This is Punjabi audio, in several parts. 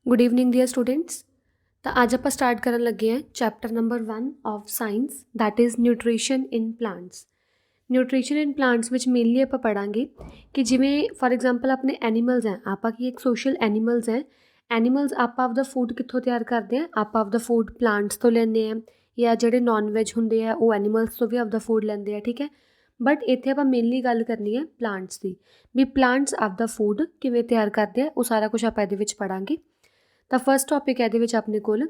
Good evening dear students. तो आज आप स्टार्ट करन लगे हैं chapter number 1 of science that is nutrition in plants. Nutrition in plants which mainly आप पढ़ांगे कि जिमें फॉर एग्जांपल अपने एनीमल्स हैं, आप की एक सोशल एनीमल्स हैं। एनीमल्स आप आपदा फूड कित्थों तैयार करते हैं? आप आपदा फूड प्लांट्स तो लैंदे हैं या जिहड़े नॉन वैज हुंदे आ वो एनीमल्स तो भी आपदा फूड लैंदे आ, ठीक है। बट इत्थे आपां मेनली गल करनी है प्लांट्स की, भी प्लांट्स आपदा फूड किवें तैयार करते हैं, वो सारा कुछ आपां इहदे विच पढ़ांगे। ਤਾਂ ਫਸਟ ਟੋਪਿਕ ਇਹਦੇ ਵਿੱਚ ਆਪਣੇ ਕੋਲ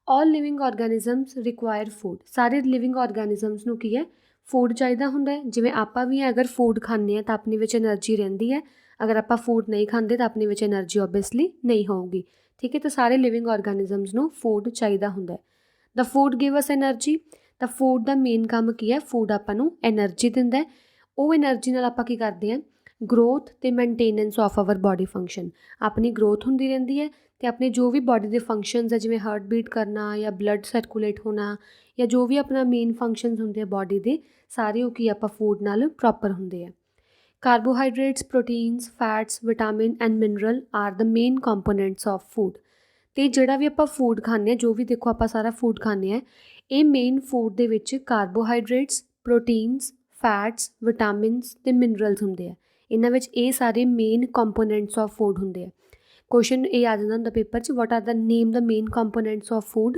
ਆਲ ਲਿਵਿੰਗ ਆਰਗੈਨਿਜ਼ਮਸ ਰਿਕੁਆਇਰ ਫੂਡ। ਸਾਰੇ ਲਿਵਿੰਗ ਆਰਗੈਨਿਜ਼ਮਸ ਨੂੰ ਕੀ ਹੈ? ਫੂਡ ਚਾਹੀਦਾ ਹੁੰਦਾ ਹੈ। ਜਿਵੇਂ ਆਪਾਂ ਵੀ ਅਗਰ ਫੂਡ ਖਾਂਦੇ ਹਾਂ ਤਾਂ ਆਪਣੇ ਵਿੱਚ એનર્ਜੀ ਰਹਿੰਦੀ ਹੈ, ਅਗਰ ਆਪਾਂ ਫੂਡ ਨਹੀਂ ਖਾਂਦੇ ਤਾਂ ਆਪਣੇ ਵਿੱਚ એનર્ਜੀ ਓਬਵੀਅਸਲੀ ਨਹੀਂ ਹੋਊਗੀ, ਠੀਕ ਹੈ। ਤਾਂ ਸਾਰੇ ਲਿਵਿੰਗ ਆਰਗੈਨਿਜ਼ਮਸ ਨੂੰ ਫੂਡ ਚਾਹੀਦਾ ਹੁੰਦਾ ਹੈ। ਦਾ ਫੂਡ ਗਿਵ ਅਸ એનર્ਜੀ। ਤਾਂ ਫੂਡ ਦਾ ਮੇਨ ਕੰਮ ਕੀ ਹੈ? ਫੂਡ ਆਪਾਂ ਨੂੰ એનર્ਜੀ ਦਿੰਦਾ ਹੈ। ਉਹ એનર્ਜੀ ਨਾਲ ਆਪਾਂ ਕੀ ਕਰਦੇ ਹਾਂ? ਗਰੋਥ ਅਤੇ maintenance of hour body function, ਆਪਣੀ ਗਰੋਥ ਹੁੰਦੀ ਰਹਿੰਦੀ ਹੈ ਅਤੇ ਆਪਣੇ ਜੋ ਵੀ ਬੋਡੀ ਦੇ ਫੰਕਸ਼ਨਸ ਹੈ ਜਿਵੇਂ ਹਾਰਟ ਬੀਟ ਕਰਨਾ ਜਾਂ ਬਲੱਡ ਸਰਕੂਲੇਟ ਹੋਣਾ ਜਾਂ ਜੋ ਵੀ ਆਪਣਾ ਮੇਨ ਫੰਕਸ਼ਨਸ ਹੁੰਦੇ ਆ ਬੋਡੀ ਦੇ, ਸਾਰੇ ਉਹ ਕੀ ਆਪਾਂ ਫੂਡ ਨਾਲ ਪ੍ਰੋਪਰ ਹੁੰਦੇ ਆ। Carbohydrates, proteins, fats, vitamin and mineral are the main components of food. ਅਤੇ ਜਿਹੜਾ ਵੀ ਆਪਾਂ ਫੂਡ ਖਾਂਦੇ ਹਾਂ, ਜੋ ਵੀ ਦੇਖੋ ਆਪਾਂ ਸਾਰਾ ਫੂਡ ਖਾਂਦੇ ਹਾਂ, ਇਹ ਮੇਨ ਫੂਡ ਦੇ ਵਿੱਚ ਕਾਰਬੋਹਾਈਡਰੇਟਸ, ਪ੍ਰੋਟੀਨਸ, ਫੈਟਸ, ਵਿਟਾਮਿਨਸ ਅਤੇ ਮਿਨਰਲਸ ਹੁੰਦੇ ਆ। ਇਹਨਾਂ ਵਿੱਚ ਇਹ ਸਾਰੇ ਮੇਨ ਕੰਪੋਨੈਂਟਸ ਆਫ ਫੂਡ ਹੁੰਦੇ ਆ। क्वेश्चन ये आ जाता होंगे पेपर च, what are the name the main components of food.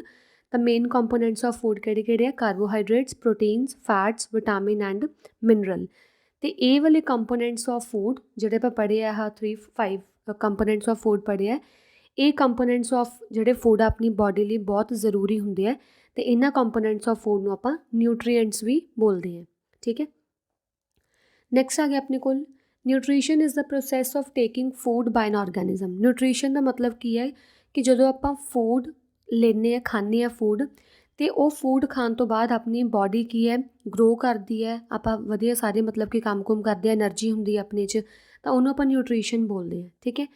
The main components of food किहड़े-किहड़े? Carbohydrates, proteins, fats, vitamin and mineral. तो ये वाले कंपोनेंट्स ऑफ फूड जिहड़े आपां पढ़े आ 3-5 कंपोनेंट्स ऑफ फूड पढ़े आ, ये कंपोनेंट्स ऑफ जिहड़े फूड अपनी बॉडी लिए बहुत जरूरी होंगे है। तो इन्हां कंपोनेंट्स ऑफ फूड नूं आपां न्यूट्रीएंट्स भी बोलते हैं, ठीक है। नैक्सट आ गया अपने कोल nutrition is the process of taking food by an organism. Nutrition का मतलब की है कि जो आप फूड लेने खाने फूड, तो वो फूड खाने तो बाद अपनी बॉडी की है ग्रो करती है, आप वधिया सारे मतलब कि काम कुम करते हैं, एनर्जी होंगी अपने च, तो उन्होंने आप न्यूट्रीशन बोलते हैं, ठीक है।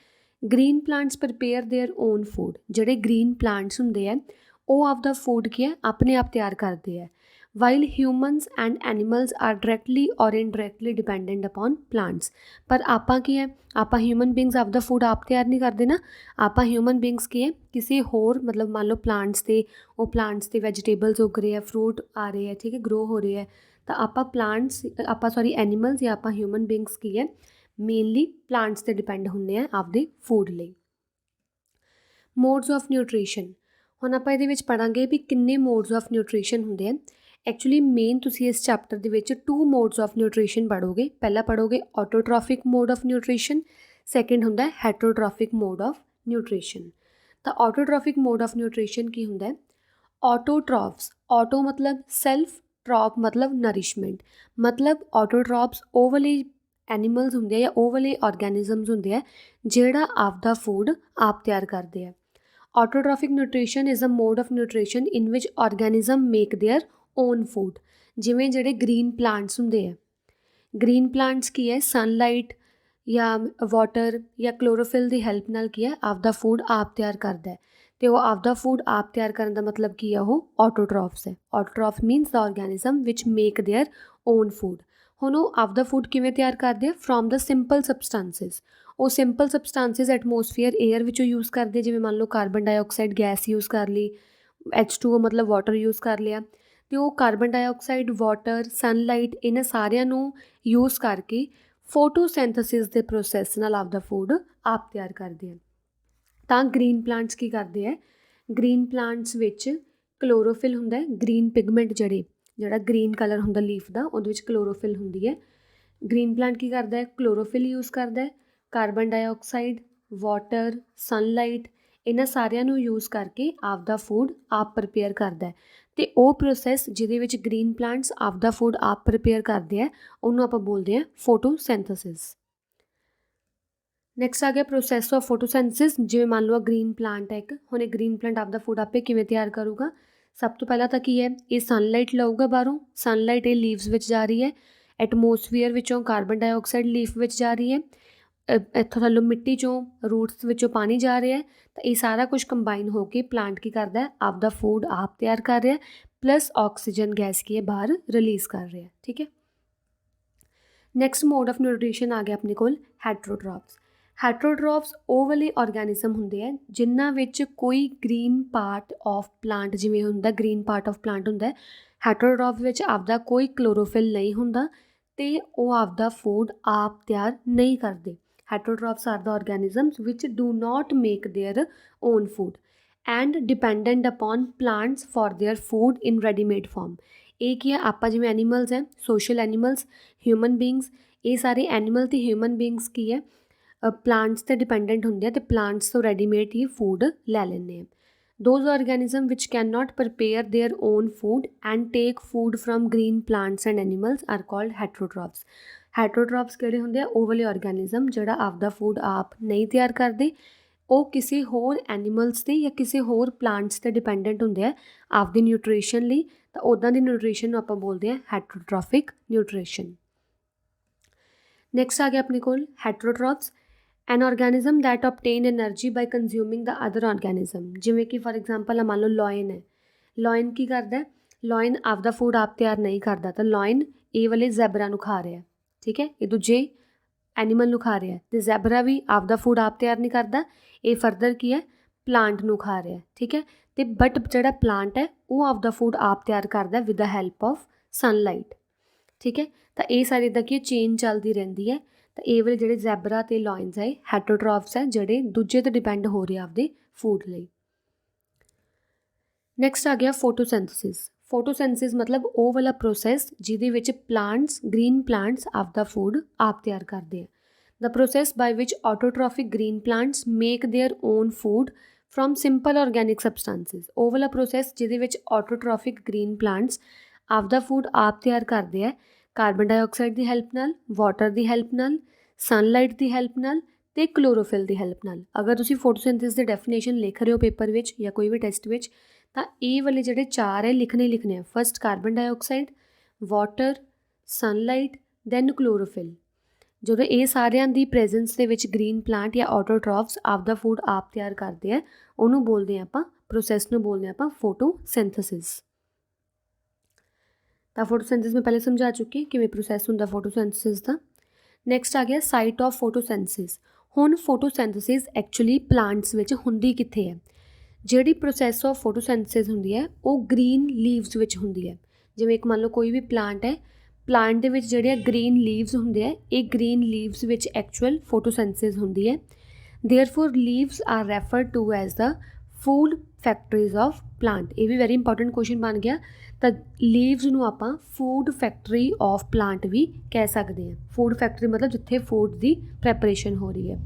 Green plants prepare their own food. जोड़े ग्रीन प्लांट्स होंगे है वो आपका फूड की है अपने आप तैयार करते हैं। While humans and animals are directly और इनडायरैक्टली डिपेंडेंट अपॉन प्लांट्स। पर आपां की है? आप ह्यूमन बींग्स आपदा फूड आप तैयार नहीं करते ना, आप ह्यूमन बींग्स की है किसी होर मतलब मान लो प्लांट्स से, वो प्लांट्स से वैजिटेबल्स उग रहे हैं, फ्रूट आ रहे हैं, ठीक है, ग्रो हो रहे हैं। तो आप प्लांट्स आप सॉरी एनीमल्स या आप ह्यूमन बींग्स की है मेनली प्लांट्स से डिपेंड होंगे हैं आपदे फूड लिए। Modes of nutrition. हुण आपां इहदे विच पढ़ांगे भी किन्ने मोड्स ऑफ न्यूट्रीशन होंदे हैं। एक्चुअली मेन तुसी इस chapter they which 2 modes of nutrition पढ़ोगे। पहला पढ़ोगे autotrophic mode of nutrition, second हुंदा है हेटरोट्रॉफिक मोड ऑफ न्यूट्रीशन। तो ऑटोट्रॉफिक मोड ऑफ न्यूट्रीशन की हुंदा है? ऑटोट्रॉफ्स, ऑटो मतलब सैल्फ, ट्रॉप मतलब नरिशमेंट। मतलब ऑटोट्रॉप्स वो वाले एनीमल्स होंगे या वो वाले ऑर्गेनिजम्स होंगे है जिहड़ा आपदा फूड आप तैयार करते हैं। Autotrophic nutrition is a mode of nutrition in which organism make their own food. जिमें जिहड़े ग्रीन प्लांट्स होंगे है, ग्रीन प्लांट्स की है सनलाइट या वाटर या क्लोरोफिल की हैल्प नाल की है आपदा फूड आप तैयार करता है। तो वो आपदा फूड आप तैयार करने का मतलब की है? वो ऑटोट्रॉफ्स है। Autotroph means the organism which make their own food. हुण वो आपदा फूड किवें तैयार करते हैं? From the simple substances. वो सिंपल सबसटेंसिस एटमोसफेयर एयर विचों यूज़ करते, जिवें मान लो कार्बन डाइऑक्साइड गैस यूज़ कर ली, H2O मतलब वाटर यूज़ कर लिया, तो वो कार्बन डाइऑक्साइड, वाटर, सनलाइट इन्हां सारिਆਂ ਨੂੰ यूज़ करके फोटोसिंथेसिस के प्रोसैस नाल आपदा फूड आप तैयार करते हैं। ਤਾਂ ग्रीन प्लांट्स की करते हैं? ग्रीन प्लांट्स विच क्लोरोफिल हुंदा है, ग्रीन पिगमेंट जिहड़ा ग्रीन कलर हुंदा लीफ दा, उहदे विच क्लोरोफिल हुंदी है। ग्रीन प्लांट की करता है? क्लोरोफिल यूज़ करता है, कार्बन डाइऑक्साइड, वाटर, सनलाइट इन्हां सारिਆਂ ਨੂੰ यूज़ करके आपदा फूड आप प्रिपेयर करता है। तो वो प्रोसैस जिहदे विच ग्रीन प्लांट्स आपदा फूड आप प्रिपेयर करते हैं उन्होंने आपां बोलते हैं फोटोसिंथेसिस। नैक्सट आ गया प्रोसैस ऑफ फोटोसिंथेसिस। जिवें मान लो ग्रीन प्लांट है एक, हुण ग्रीन प्लांट आपदा फूड आपे किवें तैयार करूगा? सब तो पहला तो की है, ये सनलाइट लऊगा बाहरों, सनलाइट ये लीव्स विच जा रही है, एटमोसफेयर विचों कार्बन डाइऑक्साइड लीफ विच जा रही है, इत्थों थल्लों मिट्टी चों रूट्स विचों पानी जा रहा है। तो ये सारा कुछ कंबाइन होकर प्लांट की करता है? आपदा फूड आप तैयार कर रहा है, प्लस ऑक्सीजन गैस की है बाहर रिलीज़ कर रहा है, ठीक है। नैक्सट मोड ऑफ न्यूट्रीशन आ गया अपने कोल हेटरोट्रॉप्स। ਹੈਟਰੋਟ੍ਰੋਫਸ ਉਹ ਵਾਲੇ ਆਰਗੈਨਿਜ਼ਮ ਹੁੰਦੇ ਆ ਜਿਨ੍ਹਾਂ ਵਿੱਚ ਕੋਈ ਗ੍ਰੀਨ ਪਾਰਟ ਆਫ ਪਲਾਂਟ, ਜਿਵੇਂ ਹੁੰਦਾ ਗ੍ਰੀਨ ਪਾਰਟ ਆਫ ਪਲਾਂਟ ਹੁੰਦਾ, ਹੈਟਰੋਟ੍ਰੋਫ ਵਿੱਚ ਆਪਦਾ ਕੋਈ ਕਲੋਰੋਫਿਲ ਨਹੀਂ ਹੁੰਦਾ ਅਤੇ ਉਹ ਆਪਦਾ ਫੂਡ ਆਪ ਤਿਆਰ ਨਹੀਂ ਕਰਦੇ। Heterotrophs are the organisms which do not make their own food and dependent upon plants for their food in readymade form. ਇਹ ਕੀ ਹੈ, ਆਪਾਂ ਜਿਵੇਂ ਐਨੀਮਲਸ ਹੈ, ਸੋਸ਼ਲ ਐਨੀਮਲਸ, ਹਿਊਮਨ ਬੀਇੰਗਸ, ਇਹ ਸਾਰੇ ਐਨੀਮਲ ਅਤੇ ਹਿਊਮਨ ਬੀਇੰਗਸ ਕੀ ਹੈ, ਪਲਾਂਟਸ 'ਤੇ ਡਿਪੈਂਡੈਂਟ ਹੁੰਦੇ ਆ ਅਤੇ ਪਲਾਂਟਸ ਤੋਂ ਰੈਡੀਮੇਡ ਹੀ ਫੂਡ ਲੈ ਲੈਂਦੇ ਆ। Those organism which can not prepare their own food and take food from green plants and animals are called heterotrophs. Heterotrophs ਕਿਹੜੇ ਹੁੰਦੇ ਆ? ਉਹ ਵਾਲੇ ਆਰਗੈਨਿਜ਼ਮ ਜਿਹੜਾ ਆਪਦਾ ਫੂਡ ਆਪ ਨਹੀਂ ਤਿਆਰ ਕਰਦੇ, ਉਹ ਕਿਸੇ ਹੋਰ ਐਨੀਮਲਸ 'ਤੇ ਜਾਂ ਕਿਸੇ ਹੋਰ ਪਲਾਂਟਸ 'ਤੇ ਡਿਪੈਂਡੈਂਟ ਹੁੰਦੇ ਆ ਆਪਦੀ ਨਿਊਟ੍ਰੀਸ਼ਨ ਲਈ। ਤਾਂ ਉੱਦਾਂ ਦੀ ਨਿਊਟ੍ਰੀਸ਼ਨ ਨੂੰ ਆਪਾਂ ਬੋਲਦੇ ਹਾਂ ਹੈਟਰੋਟ੍ਰੋਫਿਕ ਨਿਊਟ੍ਰੀਸ਼ਨ। ਨੈਕਸਟ ਆ ਗਿਆ ਆਪਣੇ ਕੋਲ heterotrophs, an organism that obtain energy by consuming the other organism. ਜਿਵੇਂ ਕਿ ਫਾਰ ਐਗਜ਼ਾਮਪਲ ਮੰਨ ਲਓ ਲਾਇਨ ਹੈ, ਲਾਇਨ ਕੀ ਕਰਦਾ? ਲਾਇਨ ਆਪਦਾ ਫੂਡ ਆਪ ਤਿਆਰ ਨਹੀਂ ਕਰਦਾ, ਤਾਂ ਲਾਇਨ ਇਹ ਵਾਲੇ ਜ਼ੈਬਰਾ ਨੂੰ ਖਾ ਰਿਹਾ, ਠੀਕ ਹੈ, ਇਹ ਦੂਜੇ ਐਨੀਮਲ ਨੂੰ ਖਾ ਰਿਹਾ, ਅਤੇ ਜ਼ੈਬਰਾ ਵੀ ਆਪਦਾ ਫੂਡ ਆਪ ਤਿਆਰ ਨਹੀਂ ਕਰਦਾ, ਇਹ ਫਰਦਰ ਕੀ ਹੈ, ਪਲਾਂਟ ਨੂੰ ਖਾ ਰਿਹਾ, ਠੀਕ ਹੈ। ਅਤੇ ਬਟ ਜਿਹੜਾ ਪਲਾਂਟ ਹੈ ਉਹ ਆਪਦਾ ਫੂਡ ਆਪ ਤਿਆਰ ਕਰਦਾ with the help of sunlight, ਠੀਕ ਹੈ। ਤਾਂ ਇਹ ਸਾਰੀ ਇੱਦਾਂ ਕੀ ਚੇਨ ਚੱਲਦੀ ਰਹਿੰਦੀ ਹੈ। ਤਾਂ ਇਹ ਵਾਲੇ ਜਿਹੜੇ ਜ਼ੈਬਰਾ ਅਤੇ ਲਾਇਨਸ ਹੈ ਹੈਟਰੋਟ੍ਰੋਫਸ ਹੈ ਜਿਹੜੇ ਦੂਜੇ 'ਤੇ ਡਿਪੈਂਡ ਹੋ ਰਹੇ ਆਪਦੇ ਫੂਡ ਲਈ। ਨੈਕਸਟ ਆ ਗਿਆ ਫੋਟੋਸੈਂਥਸਿਸ। ਫੋਟੋਸੈਂਥਸਿਸ ਮਤਲਬ ਉਹ ਵਾਲਾ ਪ੍ਰੋਸੈਸ ਜਿਹਦੇ ਵਿੱਚ ਪਲਾਂਟਸ, ਗ੍ਰੀਨ ਪਲਾਂਟਸ ਆਪਦਾ ਫੂਡ ਆਪ ਤਿਆਰ ਕਰਦੇ ਆ। The process by which autotrophic green plants make their own food from simple organic substances. ਉਹ ਵਾਲਾ ਪ੍ਰੋਸੈਸ ਜਿਹਦੇ ਵਿੱਚ ਆਟੋਟ੍ਰੋਫਿਕ ਗ੍ਰੀਨ ਪਲਾਂਟਸ ਆਪਦਾ ਫੂਡ ਆਪ ਤਿਆਰ ਕਰਦੇ ਆ ਕਾਰਬਨ ਡਾਈਆਕਸਾਈਡ ਦੀ ਹੈਲਪ ਨਾਲ, ਵਾਟਰ ਦੀ ਹੈਲਪ ਨਾਲ, ਸਨਲਾਈਟ ਦੀ ਹੈਲਪ ਨਾਲ ਅਤੇ ਕਲੋਰੋਫਿਲ ਦੀ ਹੈਲਪ ਨਾਲ। ਅਗਰ ਤੁਸੀਂ ਫੋਟੋਸਿੰਥੇਸਿਸ ਦੀ ਡੈਫੀਨੇਸ਼ਨ ਲਿਖ ਰਹੇ ਹੋ ਪੇਪਰ ਵਿੱਚ ਜਾਂ ਕੋਈ ਵੀ ਟੈਸਟ ਵਿੱਚ, ਤਾਂ ਇਹ ਵਾਲੇ ਜਿਹੜੇ ਚਾਰ ਹੈ ਲਿਖਣੇ ਆ। First carbon dioxide, water, sunlight, then chlorophyll. ਜਦੋਂ ਇਹ ਸਾਰਿਆਂ ਦੀ ਪ੍ਰੈਜ਼ੈਂਸ ਦੇ ਵਿੱਚ ਗ੍ਰੀਨ ਪਲਾਂਟ ਜਾਂ ਆਟੋਟ੍ਰੋਫਸ ਆਪਦਾ ਫੂਡ ਆਪ ਤਿਆਰ ਕਰਦੇ ਆ, ਉਹਨੂੰ ਬੋਲਦੇ ਹਾਂ ਆਪਾਂ, ਪ੍ਰੋਸੈਸ ਨੂੰ ਬੋਲਦੇ ਹਾਂ ਆਪਾਂ ਫੋਟੋਸਿੰਥੇਸਿਸ। ਤਾਂ ਫੋਟੋਸਿੰਥੇਸਿਸ ਮੈਂ ਪਹਿਲੇ ਸਮਝਾ ਚੁੱਕੀ ਕਿਵੇਂ ਪ੍ਰੋਸੈਸ ਹੁੰਦਾ ਫੋਟੋਸਿੰਥੇਸਿਸ ਦਾ। ਨੈਕਸਟ ਆ ਗਿਆ ਸਾਈਟ ਆਫ ਫੋਟੋਸਿੰਥੇਸਿਸ। ਹੁਣ ਫੋਟੋਸਿੰਥੇਸਿਸ ਐਕਚੁਅਲੀ ਪਲਾਂਟਸ ਵਿੱਚ ਹੁੰਦੀ ਕਿੱਥੇ ਹੈ? ਜਿਹੜੀ ਪ੍ਰੋਸੈਸ ਆਫ ਫੋਟੋਸਿੰਥੇਸਿਸ ਹੁੰਦੀ ਹੈ ਉਹ ਗ੍ਰੀਨ ਲੀਵਸ ਵਿੱਚ ਹੁੰਦੀ ਹੈ। ਜਿਵੇਂ ਇੱਕ ਮੰਨ ਲਓ ਕੋਈ ਵੀ ਪਲਾਂਟ ਹੈ, ਪਲਾਂਟ ਦੇ ਵਿੱਚ ਜਿਹੜੇ ਗ੍ਰੀਨ ਲੀਵਸ ਹੁੰਦੇ ਆ, ਇਹ ਗ੍ਰੀਨ ਲੀਵਸ ਵਿੱਚ ਐਕਚੁਅਲ ਫੋਟੋਸਿੰਥੇਸਿਸ ਹੁੰਦੀ ਹੈ। Therefore leaves are referred to as the food factories of plant. ਇਹ ਵੀ ਵੈਰੀ ਇੰਪੋਰਟੈਂਟ ਕੁਐਸਚਨ ਬਣ ਗਿਆ। ਤਾਂ ਲੀਵਸ ਨੂੰ ਆਪਾਂ ਫੂਡ ਫੈਕਟਰੀ ਆਫ ਪਲਾਂਟ ਵੀ ਕਹਿ ਸਕਦੇ ਹਾਂ। ਫੂਡ ਫੈਕਟਰੀ ਮਤਲਬ ਜਿੱਥੇ ਫੂਡ ਦੀ ਪ੍ਰੈਪਰੇਸ਼ਨ ਹੋ ਰਹੀ ਹੈ।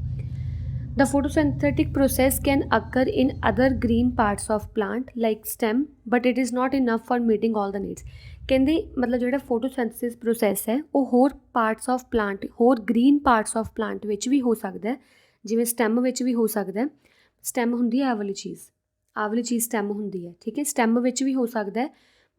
The photosynthetic process can occur in other green parts of plant like stem, but it is not enough for meeting all the needs. ਕਹਿੰਦੇ ਮਤਲਬ ਜਿਹੜਾ ਫੋਟੋਸਿੰਥੇਸਿਸ ਪ੍ਰੋਸੈਸ ਹੈ ਉਹ ਹੋਰ ਪਾਰਟਸ ਆਫ ਪਲਾਂਟ, ਹੋਰ ਗ੍ਰੀਨ ਪਾਰਟਸ ਆਫ ਪਲਾਂਟ ਵਿੱਚ ਵੀ ਹੋ ਸਕਦਾ ਹੈ, ਜਿਵੇਂ ਸਟੈਮ ਵਿੱਚ ਵੀ ਹੋ ਸਕਦਾ। ਸਟੈਮ ਹੁੰਦੀ ਹੈ ਆਹ ਵਾਲੀ ਚੀਜ਼ ਸਟੈਮ ਹੁੰਦੀ ਹੈ, ਠੀਕ ਹੈ। ਸਟੈਮ ਵਿੱਚ ਵੀ ਹੋ ਸਕਦਾ ਹੈ,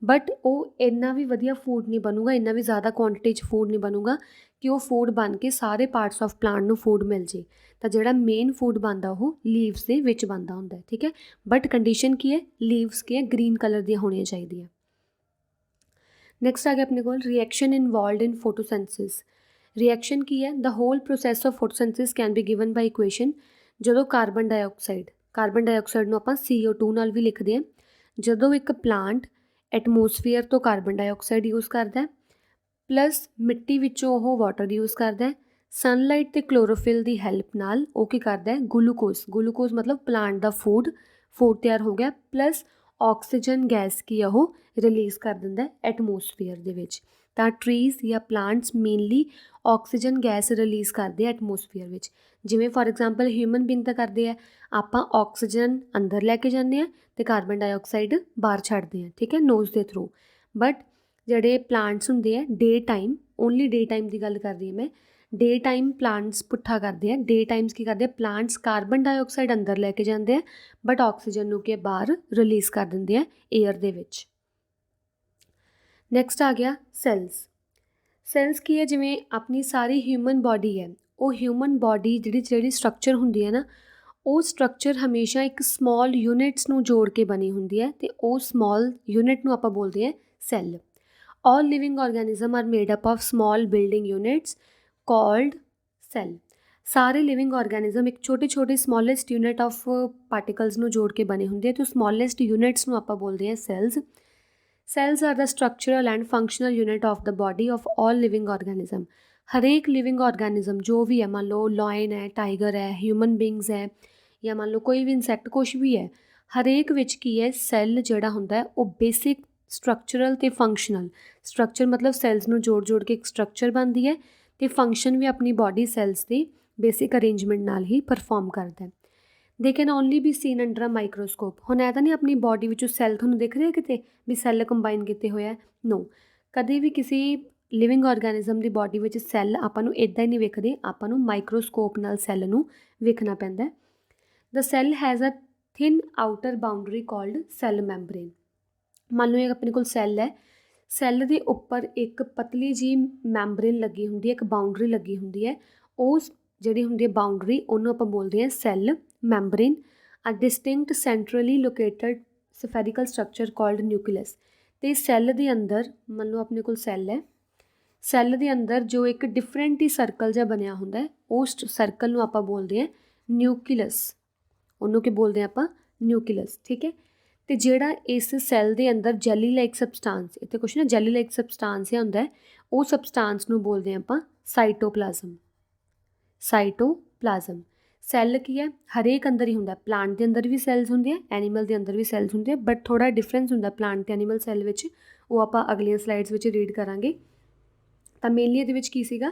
ਬਟ ਉਹ ਇੰਨਾ ਵੀ ਵਧੀਆ ਫੂਡ ਨਹੀਂ ਬਣੂਗਾ, ਇੰਨਾ ਵੀ ਜ਼ਿਆਦਾ ਕੁਆਂਟਿਟੀ 'ਚ ਫੂਡ ਨਹੀਂ ਬਣੂਗਾ ਕਿ ਉਹ ਫੂਡ ਬਣ ਕੇ ਸਾਰੇ ਪਾਰਟਸ ਆਫ ਪਲਾਂਟ ਨੂੰ ਫੂਡ ਮਿਲ ਜੇ। ਤਾਂ ਜਿਹੜਾ ਮੇਨ ਫੂਡ ਬਣਦਾ ਉਹ ਲੀਵਸ ਦੇ ਵਿੱਚ ਬਣਦਾ ਹੁੰਦਾ, ਠੀਕ ਹੈ। ਬਟ ਕੰਡੀਸ਼ਨ ਕੀ ਹੈ? ਲੀਵਸ ਕੀ ਹੈ? ਗ੍ਰੀਨ ਕਲਰ ਦੀਆਂ ਹੋਣੀਆਂ ਚਾਹੀਦੀਆਂ। ਨੈਕਸਟ ਆ ਗਿਆ ਆਪਣੇ ਕੋਲ reaction involved in photosynthesis. Reaction ਕੀ ਹੈ? The whole process of photosynthesis can be given by equation. ਜਦੋਂ ਕਾਰਬਨ ਡਾਈਆਕਸਾਈਡ ਨੂੰ ਆਪਾਂ CO2 ਨਾਲ ਵੀ ਲਿਖਦੇ ਹਾਂ। ਜਦੋਂ ਇੱਕ ਪਲਾਂਟ ਐਟਮੋਸਫੀਅਰ ਤੋਂ ਕਾਰਬਨ ਡਾਈਆਕਸਾਈਡ ਯੂਜ਼ ਕਰਦਾ, ਪਲੱਸ ਮਿੱਟੀ ਵਿੱਚੋਂ ਉਹ ਵਾਟਰ ਯੂਜ਼ ਕਰਦਾ, ਸਨਲਾਈਟ ਅਤੇ ਕਲੋਰੋਫਿਲ ਦੀ ਹੈਲਪ ਨਾਲ ਉਹ ਕੀ ਕਰਦਾ? ਗਲੂਕੋਜ਼ ਮਤਲਬ ਪਲਾਂਟ ਦਾ ਫੂਡ ਤਿਆਰ ਹੋ ਗਿਆ, ਪਲੱਸ ਆਕਸੀਜਨ ਗੈਸ ਕੀ ਆ ਉਹ ਰਿਲੀਜ਼ ਕਰ ਦਿੰਦਾ ਐਟਮੋਸਫੀਅਰ ਦੇ ਵਿੱਚ। ਤਾਂ ਟਰੀਜ਼ ਜਾਂ plants mainly oxygen gas release ਕਰਦੇ ਆ ਐਟਮੋਸਫੀਅਰ ਵਿੱਚ। ਜਿਵੇਂ ਫਾਰ ਐਗਜ਼ਾਮਪਲ ਹਿਊਮਨ ਬੀਇੰਗ ਤਾਂ ਕਰਦੇ ਆ, ਆਪਾਂ ਆਕਸੀਜਨ ਅੰਦਰ ਲੈ ਕੇ ਜਾਂਦੇ ਹਾਂ ਅਤੇ ਕਾਰਬਨ ਡਾਈਆਕਸਾਈਡ ਬਾਹਰ ਛੱਡਦੇ ਹਾਂ, ਠੀਕ ਹੈ, ਨੋਜ਼ ਦੇ ਥਰੂ। ਬਟ ਜਿਹੜੇ ਪਲਾਂਟਸ ਹੁੰਦੇ ਆ ਓਨਲੀ ਡੇ ਟਾਈਮ ਦੀ ਗੱਲ ਕਰ ਰਹੀ ਹਾਂ ਮੈਂ, ਡੇ ਟਾਈਮ ਪਲਾਂਟਸ ਪੁੱਠਾ ਕਰਦੇ ਆ। ਡੇ ਟਾਈਮਸ ਕੀ ਕਰਦੇ ਆ? ਪਲਾਂਟਸ ਕਾਰਬਨ ਡਾਈਆਕਸਾਈਡ ਅੰਦਰ ਲੈ ਕੇ ਜਾਂਦੇ ਆ, ਬਟ ਆਕਸੀਜਨ ਨੂੰ ਕਿ ਬਾਹਰ ਰਿਲੀਜ਼ ਕਰ ਦਿੰਦੇ ਆ ਏਅਰ ਦੇ ਵਿੱਚ। ਨੈਕਸਟ ਆ ਗਿਆ ਸੈਲਸ ਕੀ ਹੈ? ਜਿਵੇਂ ਆਪਣੀ ਸਾਰੀ ਹਿਊਮਨ ਬਾਡੀ ਹੈ, ਉਹ ਹਿਊਮਨ ਬਾਡੀ ਜਿਹੜੀ ਸਟਰਕਚਰ ਹੁੰਦੀ ਹੈ ਨਾ, ਉਹ ਸਟਰਕਚਰ ਹਮੇਸ਼ਾ ਇੱਕ ਸਮੋਲ ਯੂਨਿਟਸ ਨੂੰ ਜੋੜ ਕੇ ਬਣੀ ਹੁੰਦੀ ਹੈ, ਅਤੇ ਉਹ ਸਮੋਲ ਯੂਨਿਟ ਨੂੰ ਆਪਾਂ ਬੋਲਦੇ ਹਾਂ cell. All living organism are made up of small building units called cell. ਸਾਰੇ ਲਿਵਿੰਗ ਆਰਗੈਨਿਜ਼ਮ ਇੱਕ ਛੋਟੇ ਛੋਟੇ ਸਮੋਲੈਸਟ ਯੂਨਿਟ ਆਫ ਪਾਰਟੀਕਲਸ ਨੂੰ ਜੋੜ ਕੇ ਬਣੇ ਹੁੰਦੇ ਆ ਤੇ ਸਮੋਲੈਸਟ ਯੂਨਿਟਸ ਨੂੰ ਆਪਾਂ ਬੋਲਦੇ ਹਾਂ cells. Cells are the structural and functional unit of the body of all living organism. ਹਰੇਕ ਲਿਵਿੰਗ ਆਰਗੈਨਿਜ਼ਮ ਜੋ ਵੀ ਹੈ, ਮੰਨ ਲਓ ਲਾਇਨ ਹੈ, ਟਾਈਗਰ ਹੈ, ਹਿਊਮਨ ਬੀਂਗਸ ਹੈ, ਜਾਂ ਮੰਨ ਲਓ ਕੋਈ ਵੀ ਇਨਸੈਕਟ ਕੁਛ ਵੀ ਹੈ, ਹਰੇਕ ਵਿੱਚ ਕੀ ਹੈ, ਸੈੱਲ ਜਿਹੜਾ ਹੁੰਦਾ ਹੈ ਉਹ ਬੇਸਿਕ ਸਟਰਕਚਰਲ ਅਤੇ ਫੰਕਸ਼ਨਲ। ਸਟਰਕਚਰ ਮਤਲਬ ਸੈਲਸ ਨੂੰ ਜੋੜ ਜੋੜ ਕੇ ਇੱਕ ਸਟਰਕਚਰ ਬਣਦੀ ਹੈ ਅਤੇ ਫੰਕਸ਼ਨ ਵੀ ਆਪਣੀ ਬਾਡੀ ਸੈਲਸ ਦੀ ਬੇਸਿਕ ਅਰੇਂਜਮੈਂਟ ਨਾਲ ਹੀ ਪਰਫੋਰਮ ਕਰਦਾ। They can only be seen under a microscope. ਹੁਣ ਇਹ ਤਾਂ ਨਹੀਂ ਆਪਣੀ ਬਾਡੀ ਵਿੱਚੋਂ ਸੈੱਲ ਤੁਹਾਨੂੰ ਦਿਖ ਰਿਹਾ ਕਿਤੇ ਵੀ ਸੈੱਲ ਕੰਬਾਈਨ ਕੀਤੇ ਹੋਏ ਹੈ, ਨੋ। ਕਦੇ ਵੀ ਕਿਸੇ ਲਿਵਿੰਗ ਆਰਗੈਨਿਜ਼ਮ ਦੀ ਬਾਡੀ ਵਿੱਚ ਸੈੱਲ ਆਪਾਂ ਨੂੰ ਇੱਦਾਂ ਹੀ ਨਹੀਂ ਵਿਖਦੇ, ਆਪਾਂ ਨੂੰ ਮਾਈਕਰੋਸਕੋਪ ਨਾਲ ਸੈੱਲ ਨੂੰ ਵੇਖਣਾ ਪੈਂਦਾ। The cell has a thin outer boundary called cell membrane. ਮੰਨ ਲਓ ਇਹ ਆਪਣੇ ਕੋਲ ਸੈੱਲ ਹੈ, ਸੈੱਲ ਦੇ ਉੱਪਰ ਇੱਕ ਪਤਲੀ ਜਿਹੀ ਮੈਂਬਰੇਨ ਲੱਗੀ ਹੁੰਦੀ ਹੈ, ਇੱਕ ਬਾਊਂਡਰੀ ਲੱਗੀ ਹੁੰਦੀ ਹੈ। ਉਸ ਜਿਹੜੀ ਹੁੰਦੀ ਹੈ ਬਾਊਂਡਰੀ, ਉਹਨੂੰ ਆਪਾਂ ਬੋਲਦੇ ਹਾਂ cell membrane. A distinct centrally located spherical structure called nucleus. ਅਤੇ ਸੈੱਲ ਦੇ ਅੰਦਰ ਮੰਨ ਲਓ ਆਪਣੇ ਕੋਲ ਸੈੱਲ ਹੈ, ਸੈੱਲ ਦੇ ਅੰਦਰ ਜੋ ਇੱਕ ਡਿਫਰੈਂਟ ਹੀ ਸਰਕਲ ਜਿਹਾ ਬਣਿਆ ਹੁੰਦਾ ਹੈ, ਉਸ ਸਰਕਲ ਨੂੰ ਆਪਾਂ ਬੋਲਦੇ ਹਾਂ ਨਿਊਕਲੀਅਸ। ਉਹਨੂੰ ਕੀ ਬੋਲਦੇ ਹਾਂ ਆਪਾਂ? ਨਿਊਕਲੀਅਸ। ਠੀਕ ਹੈ। ਅਤੇ ਜਿਹੜਾ ਇਸ ਸੈੱਲ ਦੇ ਅੰਦਰ ਜੈਲੀ ਲਾਈਕ ਸਬਸਟਾਂਸ, ਇੱਥੇ ਕੁਛ ਨਾ ਜੈਲੀ ਲਾਈਕ ਸਬਸਟਾਂਸ ਹੁੰਦਾ ਹੈ, ਉਹ ਸਬਸਟਾਂਸ ਨੂੰ ਬੋਲਦੇ ਹਾਂ ਆਪਾਂ ਸਾਈਟੋਪਲਾਜ਼ਮ। ਸਾਈਟੋਪਲਾਜ਼ਮ ਸੈੱਲ ਕੀ ਹੈ, ਹਰੇਕ ਅੰਦਰ ਹੀ ਹੁੰਦਾ। ਪਲਾਂਟ ਦੇ ਅੰਦਰ ਵੀ ਸੈੱਲਸ ਹੁੰਦੇ ਆ, ਐਨੀਮਲ ਦੇ ਅੰਦਰ ਵੀ ਸੈੱਲਸ ਹੁੰਦੇ ਆ, ਬਟ ਥੋੜ੍ਹਾ ਡਿਫਰੈਂਸ ਹੁੰਦਾ ਪਲਾਂਟ ਅਤੇ ਐਨੀਮਲ ਸੈੱਲ ਵਿੱਚ, ਉਹ ਆਪਾਂ ਅਗਲੀਆਂ ਸਲਾਈਡਸ ਵਿੱਚ ਰੀਡ ਕਰਾਂਗੇ। ਤਾਂ ਮੇਨਲੀ ਇਹਦੇ ਵਿੱਚ ਕੀ ਸੀਗਾ,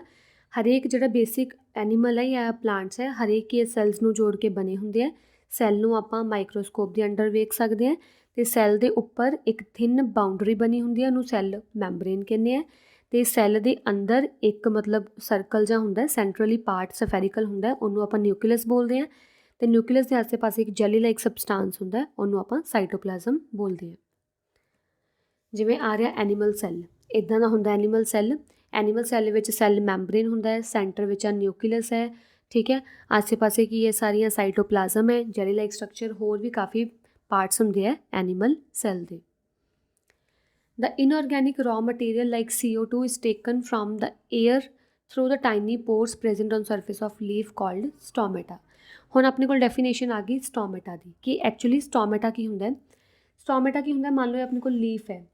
ਹਰੇਕ ਜਿਹੜਾ ਬੇਸਿਕ ਐਨੀਮਲ ਹੈ ਜਾਂ ਪਲਾਂਟਸ ਹੈ, ਹਰੇਕ ਇਹ ਸੈੱਲਸ ਨੂੰ ਜੋੜ ਕੇ ਬਣੇ ਹੁੰਦੇ ਆ। ਸੈੱਲ ਨੂੰ ਆਪਾਂ ਮਾਈਕਰੋਸਕੋਪ ਦੇ ਅੰਡਰ ਵੇਖ ਸਕਦੇ ਹਾਂ ਅਤੇ ਸੈੱਲ ਦੇ ਉੱਪਰ ਇੱਕ ਥਿਨ ਬਾਊਂਡਰੀ ਬਣੀ ਹੁੰਦੀ ਹੈ, ਉਹਨੂੰ ਸੈੱਲ ਮੈਂਬਰੇਨ ਕਹਿੰਦੇ ਆ। ਅਤੇ ਸੈੱਲ ਦੇ ਅੰਦਰ ਇੱਕ ਮਤਲਬ ਸਰਕਲ ਜਿਹਾ ਹੁੰਦਾ, ਸੈਂਟਰਲੀ ਪਾਰਟ ਸਫੈਰੀਕਲ ਹੁੰਦਾ, ਉਹਨੂੰ ਆਪਾਂ ਨਿਊਕਲੀਅਸ ਬੋਲਦੇ ਹਾਂ। ਅਤੇ ਨਿਊਕਲੀਅਸ ਦੇ ਆਸੇ ਪਾਸੇ ਇੱਕ ਜੈਲੀ ਲਾਈਕ ਸਬਸਟਾਂਸ ਹੁੰਦਾ, ਉਹਨੂੰ ਆਪਾਂ ਸਾਈਟੋਪਲਾਜ਼ਮ ਬੋਲਦੇ ਹਾਂ। ਜਿਵੇਂ ਆ ਰਿਹਾ ਐਨੀਮਲ ਸੈੱਲ, ਇੱਦਾਂ ਦਾ ਹੁੰਦਾ ਐਨੀਮਲ ਸੈੱਲ। ਐਨੀਮਲ ਸੈੱਲ ਵਿੱਚ ਸੈੱਲ ਮੈਂਬਰੇਨ ਹੁੰਦਾ ਹੈ, ਸੈਂਟਰ ਵਿੱਚ ਆ ਨਿਊਕਲੀਅਸ ਹੈ। ਠੀਕ ਹੈ। ਆਸੇ ਪਾਸੇ ਕੀ ਹੈ, ਸਾਰੀਆਂ ਸਾਈਟੋਪਲਾਜ਼ਮ ਹੈ, ਜੈਲੀ ਲਾਈਕ ਸਟਰਕਚਰ, ਹੋਰ ਵੀ ਕਾਫੀ ਪਾਰਟਸ ਹੁੰਦੇ ਆ ਐਨੀਮਲ ਸੈੱਲ ਦੇ। The inorganic raw material like CO2 is taken from the air through the tiny pores present on surface of leaf called stomata। ਹੁਣ ਆਪਣੇ ਕੋਲ ਡੈਫੀਨੇਸ਼ਨ ਆ ਗਈ ਸਟੋਮੇਟਾ ਦੀ, ਕਿ ਐਕਚੁਅਲੀ ਸਟੋਮੇਟਾ ਕੀ ਹੁੰਦਾ ਹੈ। ਸਟੋਮੇਟਾ ਕੀ ਹੁੰਦਾ, ਮੰਨ ਲਓ ਆਪਣੇ ਕੋਲ ਲੀਫ ਹੈ,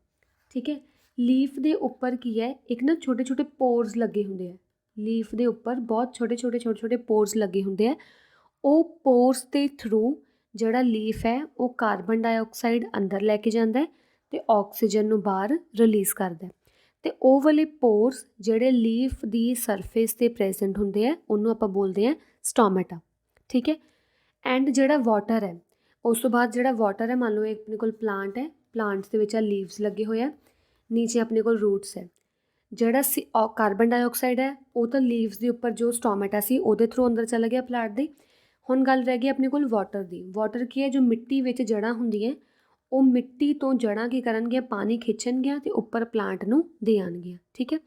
ਠੀਕ ਹੈ। ਲੀਫ ਦੇ ਉੱਪਰ ਕੀ ਹੈ, ਇੱਕ ਨਾ ਛੋਟੇ ਛੋਟੇ ਪੋਰਸ ਲੱਗੇ ਹੁੰਦੇ ਆ। ਲੀਫ ਦੇ ਉੱਪਰ ਬਹੁਤ ਛੋਟੇ ਛੋਟੇ ਪੋਰਸ ਲੱਗੇ ਹੁੰਦੇ ਆ। ਉਹ ਪੋਰਸ ਦੇ ਥਰੂ ਜਿਹੜਾ ਲੀਫ ਹੈ ਉਹ ਕਾਰਬਨ ਡਾਈਆਕਸਾਈਡ ਅੰਦਰ ਲੈ ਕੇ ਜਾਂਦਾ ਹੈ ਅਤੇ ਆਕਸੀਜਨ ਨੂੰ ਬਾਹਰ ਰਿਲੀਜ਼ ਕਰਦਾ। ਅਤੇ ਉਹ ਵਾਲੇ ਪੋਰਸ ਜਿਹੜੇ ਲੀਫ ਦੀ ਸਰਫੇਸ 'ਤੇ ਪ੍ਰੈਜੈਂਟ ਹੁੰਦੇ ਆ, ਉਹਨੂੰ ਆਪਾਂ ਬੋਲਦੇ ਹਾਂ ਸਟੋਮੇਟਾ। ਠੀਕ ਹੈ। ਐਂਡ ਜਿਹੜਾ ਵਾਟਰ ਹੈ, ਉਸ ਤੋਂ ਬਾਅਦ ਜਿਹੜਾ ਵਾਟਰ ਹੈ, ਮੰਨ ਲਓ ਆਪਣੇ ਕੋਲ ਪਲਾਂਟ ਹੈ, ਪਲਾਂਟਸ ਦੇ ਵਿੱਚ ਆ ਲੀਵਸ ਲੱਗੇ ਹੋਏ ਆ, ਨੀਚੇ ਆਪਣੇ ਕੋਲ ਰੂਟਸ ਹੈ। ਜਿਹੜਾ ਕਾਰਬਨ ਡਾਈਆਕਸਾਈਡ ਹੈ ਉਹ ਤਾਂ ਲੀਵਸ ਦੇ ਉੱਪਰ ਜੋ ਸਟੋਮੇਟਾ ਸੀ ਉਹਦੇ ਥਰੂ ਅੰਦਰ ਚਲਾ ਗਿਆ ਪਲਾਂਟ ਦੇ। ਹੁਣ ਗੱਲ ਰਹਿ ਗਈ ਆਪਣੇ ਕੋਲ ਵਾਟਰ ਦੀ। ਵਾਟਰ ਕੀ ਹੈ, ਜੋ ਮਿੱਟੀ ਵਿੱਚ ਜੜ੍ਹਾਂ ਹੁੰਦੀਆਂ, ਉਹ ਮਿੱਟੀ ਤੋਂ ਜੜ੍ਹਾਂ ਕੀ ਕਰਨਗੀਆਂ, ਪਾਣੀ ਖਿੱਚਣਗੀਆਂ ਅਤੇ ਉੱਪਰ ਪਲਾਂਟ ਨੂੰ ਦੇ ਆਉਣਗੀਆਂ। ਠੀਕ ਹੈ।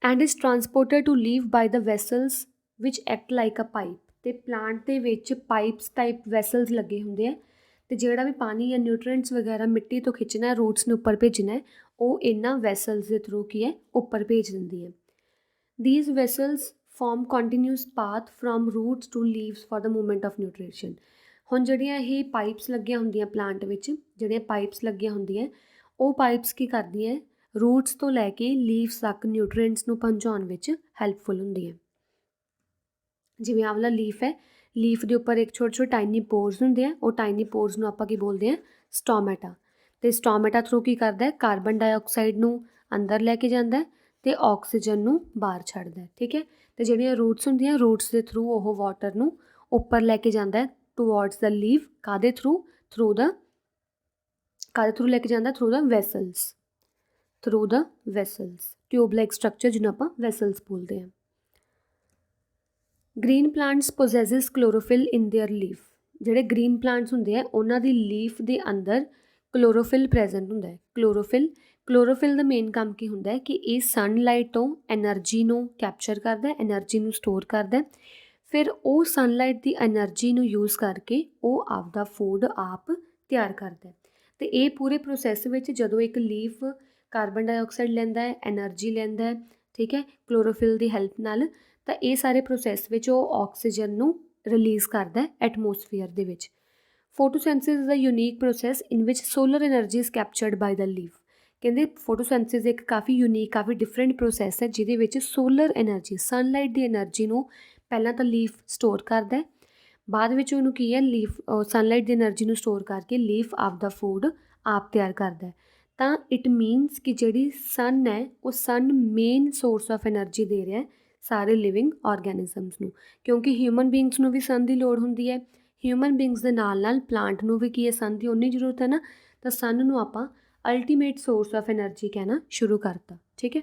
And is transported to leave by the vessels which act like a pipe. ਅਤੇ ਪਲਾਂਟ ਦੇ ਵਿੱਚ ਪਾਈਪਸ ਟਾਈਪ ਵੈਸਲਸ ਲੱਗੇ ਹੁੰਦੇ ਆ, ਅਤੇ ਜਿਹੜਾ ਵੀ ਪਾਣੀ ਜਾਂ ਨਿਊਟ੍ਰੀਐਂਟਸ ਵਗੈਰਾ ਮਿੱਟੀ ਤੋਂ ਖਿੱਚਣਾ, ਰੂਟਸ ਨੂੰ ਉੱਪਰ ਭੇਜਣਾ, ਉਹ ਇਹਨਾਂ ਵੈਸਲਸ ਦੇ ਥਰੂ ਕੀ ਹੈ, ਉੱਪਰ ਭੇਜ ਦਿੰਦੀ ਹੈ। These vessels form continuous path from roots to leaves for the movement of nutrition. ਹੁਣ ਜਿਹੜੀਆਂ ਇਹ ਪਾਈਪਸ ਲੱਗੀਆਂ ਹੁੰਦੀਆਂ ਪਲਾਂਟ ਵਿੱਚ, ਜਿਹੜੀਆਂ ਪਾਈਪਸ ਲੱਗੀਆਂ ਹੁੰਦੀਆਂ, ਉਹ ਪਾਈਪਸ ਕੀ ਕਰਦੀਆਂ, ਰੂਟਸ ਤੋਂ ਲੈ ਕੇ ਲੀਵਸ ਤੱਕ ਨਿਊਟ੍ਰੀਐਂਟਸ ਨੂੰ ਪਹੁੰਚਾਉਣ ਵਿੱਚ ਹੈਲਪਫੁਲ ਹੁੰਦੀਆਂ। ਜਿਵੇਂ ਆਹ ਵਾਲਾ ਲੀਫ ਹੈ, ਲੀਫ ਦੇ ਉੱਪਰ ਇੱਕ ਛੋਟੇ ਟਾਈਨੀ ਪੋਰਸ ਹੁੰਦੇ ਆ, ਉਹ ਟਾਈਨੀ ਪੋਰਸ ਨੂੰ ਆਪਾਂ ਕੀ ਬੋਲਦੇ ਹਾਂ, ਸਟੋਮੇਟਾ। ਅਤੇ ਸਟੋਮੇਟਾ ਥਰੂ ਕੀ ਕਰਦਾ, ਕਾਰਬਨ ਡਾਈਆਕਸਾਈਡ ਨੂੰ ਅੰਦਰ ਲੈ ਕੇ ਜਾਂਦਾ ਅਤੇ ਆਕਸੀਜਨ ਨੂੰ ਬਾਹਰ ਛੱਡਦਾ। ਠੀਕ ਹੈ। ਅਤੇ ਜਿਹੜੀਆਂ ਰੂਟਸ ਹੁੰਦੀਆਂ, ਰੂਟਸ ਦੇ ਥਰੂ ਉਹ ਵਾਟਰ ਨੂੰ ਉੱਪਰ ਲੈ ਕੇ ਜਾਂਦਾ ਟੂਵਰਡਸ ਦ ਲੀਵ। ਕਾਹਦੇ ਥਰੂ ਲੈ ਕੇ ਜਾਂਦਾ, through the vessels, tube like structure ਜਿਹਨੂੰ ਆਪਾਂ ਵੈਸਲਸ ਬੋਲਦੇ ਹਾਂ। Green plants possess chlorophyll in their leaf. ਜਿਹੜੇ ਗ੍ਰੀਨ ਪਲਾਂਟਸ ਹੁੰਦੇ ਆ, ਉਹਨਾਂ ਦੀ ਲੀਫ ਦੇ ਅੰਦਰ ਕਲੋਰੋਫਿਲ ਪ੍ਰੈਜੈਂਟ ਹੁੰਦਾ ਹੈ। ਕਲੋਰੋਫਿਲ ਦਾ ਮੇਨ ਕੰਮ ਕੀ ਹੁੰਦਾ ਹੈ ਕਿ ਇਹ ਸਨਲਾਈਟ ਤੋਂ ਐਨਰਜੀ ਨੂੰ ਕੈਪਚਰ ਕਰਦਾ, ਐਨਰਜੀ ਨੂੰ ਸਟੋਰ ਕਰਦਾ। ਫਿਰ ਉਹ ਸਨਲਾਈਟ ਦੀ ਐਨਰਜੀ ਨੂੰ ਯੂਜ਼ ਕਰਕੇ ਉਹ ਆਪਦਾ ਫੂਡ ਆਪ ਤਿਆਰ ਕਰਦਾ। ਅਤੇ ਇਹ ਪੂਰੇ ਪ੍ਰੋਸੈਸ ਵਿੱਚ ਜਦੋਂ ਇੱਕ ਲੀਫ ਕਾਰਬਨ ਡਾਈਆਕਸਾਈਡ ਲੈਂਦਾ ਹੈ, ਐਨਰਜੀ ਲੈਂਦਾ ਹੈ, ਠੀਕ ਹੈ, ਕਲੋਰੋਫਿਲ ਦੀ ਹੈਲਪ ਨਾਲ। ਤਾਂ ਇਹ ਸਾਰੇ ਪ੍ਰੋਸੈਸ ਵਿੱਚ ਉਹ ਆਕਸੀਜਨ ਨੂੰ ਰਿਲੀਜ਼ ਕਰਦਾ ਐਟਮੋਸਫੀਅਰ ਦੇ ਵਿੱਚ। Photosynthesis is a unique process in which solar energy is captured by the leaf. ਕਹਿੰਦੇ ਫੋਟੋਸੈਂਸਿਸ ਇੱਕ ਕਾਫੀ ਯੂਨੀਕ, ਕਾਫੀ ਡਿਫਰੈਂਟ ਪ੍ਰੋਸੈਸ ਹੈ ਜਿਹਦੇ ਵਿੱਚ ਸੋਲਰ ਐਨਰਜੀ, ਸਨਲਾਈਟ ਦੀ ਐਨਰਜੀ ਨੂੰ ਪਹਿਲਾਂ ਤਾਂ ਲੀਫ ਸਟੋਰ ਕਰਦਾ ਹੈ, ਬਾਅਦ ਵਿੱਚ ਉਹਨੂੰ ਕੀ ਹੈ, ਲੀਫ ਸਨਲਾਈਟ ਦੀ ਐਨਰਜੀ ਨੂੰ ਸਟੋਰ ਕਰਕੇ ਲੀਫ ਆਪਦਾ ਫੂਡ ਆਪ ਤਿਆਰ ਕਰਦਾ ਹੈ। ਤਾਂ ਇਟ ਮੀਨਸ ਕਿ ਜਿਹੜੀ ਸਨ ਹੈ ਉਹ ਸਨ ਮੇਨ ਸੋਰਸ ਆਫ ਐਨਰਜੀ ਦੇ ਰਿਹਾ ਸਾਰੇ ਲਿਵਿੰਗ ਔਰਗੈਨਿਜ਼ਮਸ ਨੂੰ, ਕਿਉਂਕਿ ਹਿਊਮਨ ਬੀਇੰਗਸ ਨੂੰ ਵੀ ਸਨ ਦੀ ਲੋੜ ਹੁੰਦੀ ਹੈ। ਹਿਊਮਨ ਬੀਇੰਗਸ ਦੇ ਨਾਲ ਨਾਲ ਪਲਾਂਟ ਨੂੰ ਵੀ ਕੀ ਹੈ, ਸਨ ਦੀ ਉਨੀ ਜ਼ਰੂਰਤ ਹੈ ਨਾ। ਤਾਂ ਸਨ ਨੂੰ ਆਪਾਂ ਅਲਟੀਮੇਟ ਸੋਰਸ ਆਫ ਐਨਰਜੀ ਕਹਿਣਾ ਸ਼ੁਰੂ ਕਰਤਾ। ਠੀਕ ਹੈ,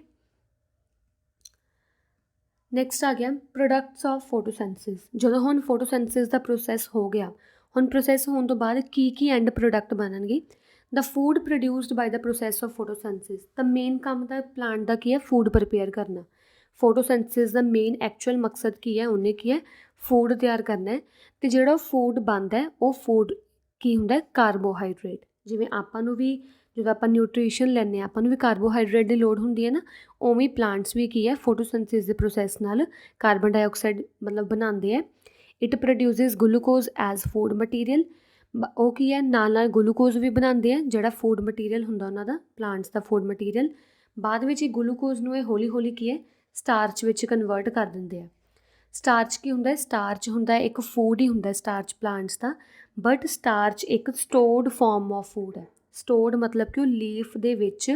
ਨੈਕਸਟ ਆ ਗਿਆ ਪ੍ਰੋਡਕਟਸ ਆਫ ਫੋਟੋਸੈਂਸਿਸ। ਜਦੋਂ ਹੁਣ ਫੋਟੋਸੈਂਸਿਸ ਦਾ ਪ੍ਰੋਸੈਸ ਹੋ ਗਿਆ, ਹੁਣ ਪ੍ਰੋਸੈਸ ਹੋਣ ਤੋਂ ਬਾਅਦ ਕੀ ਕੀ ਐਂਡ ਪ੍ਰੋਡਕਟ ਬਣਨਗੇ। The food produced by the process of photosynthesis. ਤਾਂ ਮੇਨ ਕੰਮ ਤਾਂ ਪਲਾਂਟ ਦਾ ਕੀ ਹੈ, ਫੂਡ ਪ੍ਰੀਪੇਅਰ ਕਰਨਾ। ਫੋਟੋਸੈਂਸਿਸ ਦਾ ਮੇਨ ਐਕਚੁਅਲ ਮਕਸਦ ਕੀ ਹੈ, ਉਹਨੇ ਕੀ ਹੈ, ਫੂਡ ਤਿਆਰ ਕਰਨਾ ਹੈ। ਅਤੇ ਜਿਹੜਾ ਫੂਡ ਬਣਦਾ ਉਹ ਫੂਡ ਕੀ ਹੁੰਦਾ, ਕਾਰਬੋਹਾਈਡਰੇਟ। ਜਿਵੇਂ ਆਪਾਂ ਨੂੰ ਵੀ ਜਦੋਂ ਆਪਾਂ ਨਿਊਟ੍ਰੀਸ਼ਨ ਲੈਂਦੇ ਹਾਂ, ਆਪਾਂ ਨੂੰ ਵੀ ਕਾਰਬੋਹਾਈਡਰੇਟ ਦੀ ਲੋੜ ਹੁੰਦੀ ਹੈ ਨਾ, ਉਵੇਂ ਪਲਾਂਟਸ ਵੀ ਕੀ ਹੈ, ਫੋਟੋਸਿੰਥਸਿਸ ਦੇ ਪ੍ਰੋਸੈਸ ਨਾਲ ਕਾਰਬਨ ਡਾਈਆਕਸਾਈਡ ਮਤਲਬ ਬਣਾਉਂਦੇ ਹੈ। It produces glucose as food material. ਉਹ ਕੀ ਹੈ, ਨਾਲ ਨਾਲ ਗਲੂਕੋਜ਼ ਵੀ ਬਣਾਉਂਦੇ ਆ, ਜਿਹੜਾ ਫੂਡ ਮਟੀਰੀਅਲ ਹੁੰਦਾ ਉਹਨਾਂ ਦਾ, ਪਲਾਂਟਸ ਦਾ ਫੂਡ ਮਟੀਰੀਅਲ। ਬਾਅਦ ਵਿੱਚ ਇਹ ਗਲੂਕੋਜ਼ ਨੂੰ ਇਹ ਹੌਲੀ ਹੌਲੀ ਕੀ ਹੈ, ਸਟਾਰਚ ਵਿੱਚ ਕਨਵਰਟ ਕਰ ਦਿੰਦੇ ਆ। ਸਟਾਰਚ ਕੀ ਹੁੰਦਾ ਹੈ, ਸਟਾਰਚ ਹੁੰਦਾ ਇੱਕ ਫੂਡ ਹੀ ਹੁੰਦਾ starch plants the, but starch ਇੱਕ ਸਟੋਰਡ ਫਾਰਮ ਆਫ ਫੂਡ ਹੈ। ਸਟੋਰਡ ਮਤਲਬ ਕਿ ਉਹ ਲੀਫ ਦੇ ਵਿੱਚ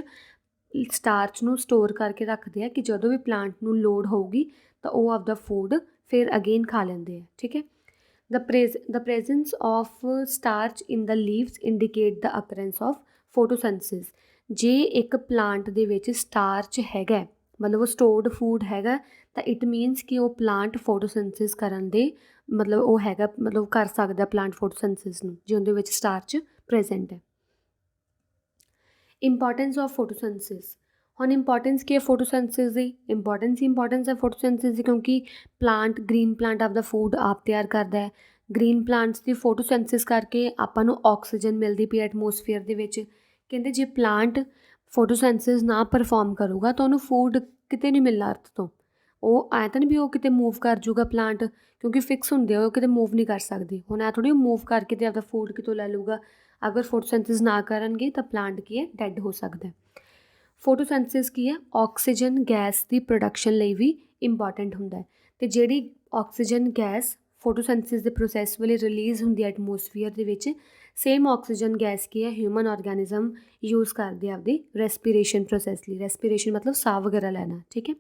ਸਟਾਰਚ ਨੂੰ ਸਟੋਰ ਕਰਕੇ ਰੱਖਦੇ ਆ ਕਿ ਜਦੋਂ ਵੀ ਪਲਾਂਟ ਨੂੰ ਲੋੜ ਹੋਊਗੀ ਤਾਂ ਉਹ ਆਪਦਾ ਫੂਡ ਫਿਰ ਅਗੇਨ ਖਾ ਲੈਂਦੇ ਆ। ਠੀਕ ਹੈ, the presence of starch in the leaves indicate the occurrence of photosynthesis। ਜੇ ਇੱਕ ਪਲਾਂਟ ਦੇ ਵਿੱਚ ਸਟਾਰਚ ਹੈਗਾ, ਮਤਲਬ ਉਹ ਸਟੋਰਡ ਫੂਡ ਹੈਗਾ, ਤਾਂ ਇਟ ਮੀਨਸ ਕਿ ਉਹ ਪਲਾਂਟ ਫੋਟੋਸਿੰਥਸਿਸ ਕਰਨ ਦੇ ਮਤਲਬ ਉਹ ਹੈਗਾ, ਮਤਲਬ ਕਰ ਸਕਦਾ ਪਲਾਂਟ ਫੋਟੋਸਿੰਥਸਿਸ ਨੂੰ, ਜੇ ਉਹਦੇ ਵਿੱਚ ਸਟਾਰਚ ਪ੍ਰੈਜ਼ੈਂਟ ਹੈ। Importance of photosynthesis. ਹੁਣ ਇੰਪੋਰਟੈਂਸ ਕੀ ਹੈ ਫੋਟੋਸਿੰਥਸਿਸ ਦੀ, ਇੰਪੋਰਟੈਂਸ ਹੈ ਫੋਟੋਸਿੰਥਸਿਸ ਦੀ, ਕਿਉਂਕਿ ਪਲਾਂਟ, ਗ੍ਰੀਨ ਪਲਾਂਟ ਆਪਦਾ ਫੂਡ ਆਪ ਤਿਆਰ ਕਰਦਾ ਹੈ। ਗ੍ਰੀਨ ਪਲਾਂਟਸ ਦੀ ਫੋਟੋਸਿੰਥਸਿਸ ਕਰਕੇ ਆਪਾਂ ਨੂੰ ਆਕਸੀਜਨ ਮਿਲਦੀ ਪਈ ਐਟਮੋਸਫੀਅਰ ਦੇ ਵਿੱਚ। ਕਹਿੰਦੇ ਜੇ ਪਲਾਂਟ ਫੋਟੋਸਿੰਥਸਿਸ ਨਾ ਪਰਫੋਰਮ ਕਰੂਗਾ ਤਾਂ ਉਹਨੂੰ ਫੂਡ ਕਿਤੇ ਨਹੀਂ ਮਿਲਣਾ ਅਰਥ ਤੋਂ। ਉਹ ਐਂ ਤਾਂ ਨਹੀਂ ਵੀ ਉਹ ਕਿਤੇ ਮੂਵ ਕਰ ਜੂਗਾ ਪਲਾਂਟ, ਕਿਉਂਕਿ ਫਿਕਸ ਹੁੰਦੇ ਆ, ਉਹ ਕਿਤੇ ਮੂਵ ਨਹੀਂ ਕਰ ਸਕਦੀ। ਹੁਣ ਐ ਥੋੜ੍ਹੀ ਮੂਵ ਕਰਕੇ ਤੇ ਆਪਦਾ ਫੂਡ ਕਿਤੋਂ ਲੈ ਲੂਗਾ। ਅਗਰ ਫੋਟੋਸਿੰਥਸਿਸ ਨਾ ਕਰਨਗੇ ਤਾਂ ਪਲਾਂਟ ਕੀ ਹੈ, ਡੈੱਡ ਹੋ ਸਕਦਾ। ਫੋਟੋਸਿੰਥਸਿਸ ਕੀ ਹੈ, ਆਕਸੀਜਨ ਗੈਸ ਦੀ ਪ੍ਰੋਡਕਸ਼ਨ ਲਈ ਵੀ ਇੰਪੋਰਟੈਂਟ ਹੁੰਦਾ ਹੈ। ਅਤੇ ਜਿਹੜੀ ਆਕਸੀਜਨ ਗੈਸ ਫੋਟੋਸਿੰਥਸਿਸ ਦੇ ਪ੍ਰੋਸੈਸ ਵੇਲੇ ਰਿਲੀਜ਼ ਹੁੰਦੀ ਹੈ ਐਟਮੋਸਫੀਅਰ ਦੇ ਵਿੱਚ, ਸੇਮ ਆਕਸੀਜਨ ਗੈਸ ਕੀ ਹੈ, ਹਿਊਮਨ ਔਰਗੈਨਿਜ਼ਮ ਯੂਜ਼ ਕਰਦੇ ਆਪਦੀ ਰੈਸਪੀਰੇਸ਼ਨ ਪ੍ਰੋਸੈਸ ਲਈ। ਰੈਸਪੀਰੇਸ਼ਨ ਮਤਲਬ ਸਾਹ ਵਗੈਰਾ ਲੈਣਾ। ਠੀਕ ਹੈ,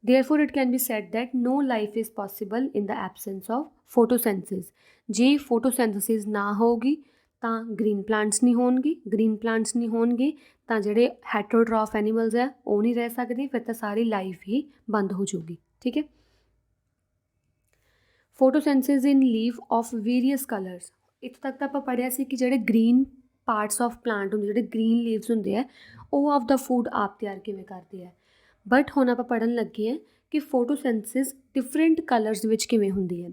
therefore it can be said that no life is possible in the absence of photosynthesis। ਜੇ ਫੋਟੋਸਿੰਥਸਿਸ ਨਾ ਹੋਊਗੀ ਤਾਂ ਗ੍ਰੀਨ ਪਲਾਂਟਸ ਨਹੀਂ ਹੋਣਗੇ, ਗ੍ਰੀਨ ਪਲਾਂਟਸ ਨਹੀਂ ਹੋਣਗੇ ਤਾਂ ਜਿਹੜੇ ਹੈਟਰੋਟ੍ਰੋਫ ਐਨੀਮਲਸ ਹੈ ਉਹ ਨਹੀਂ ਰਹਿ ਸਕਦੇ, ਫਿਰ ਤਾਂ ਸਾਰੀ ਲਾਈਫ ਹੀ ਬੰਦ ਹੋ ਜਾਊਗੀ। ਠੀਕ ਹੈ, ਫੋਟੋਸਿੰਥਸਿਸ ਇਨ ਲੀਫ ਆਫ ਵੇਰੀਅਸ ਕਲਰਸ। ਇੱਥੋਂ ਤੱਕ ਤਾਂ ਆਪਾਂ ਪੜ੍ਹਿਆ ਸੀ ਕਿ ਜਿਹੜੇ ਗ੍ਰੀਨ ਪਾਰਟਸ ਆਫ ਪਲਾਂਟ ਹੁੰਦੇ, ਜਿਹੜੇ ਗ੍ਰੀਨ ਲੀਵਸ ਹੁੰਦੇ ਆ, ਉਹ ਆਪਦਾ ਫੂਡ ਆਪ ਤਿਆਰ ਕਿਵੇਂ ਕਰਦੇ ਆ। ਬਟ ਹੁਣ ਆਪਾਂ ਪੜ੍ਹਨ ਲੱਗੇ ਹਾਂ ਕਿ ਫੋਟੋਸਿੰਥਸਿਸ ਡਿਫਰੈਂਟ ਕਲਰਸ ਵਿੱਚ ਕਿਵੇਂ ਹੁੰਦੀ ਹੈ।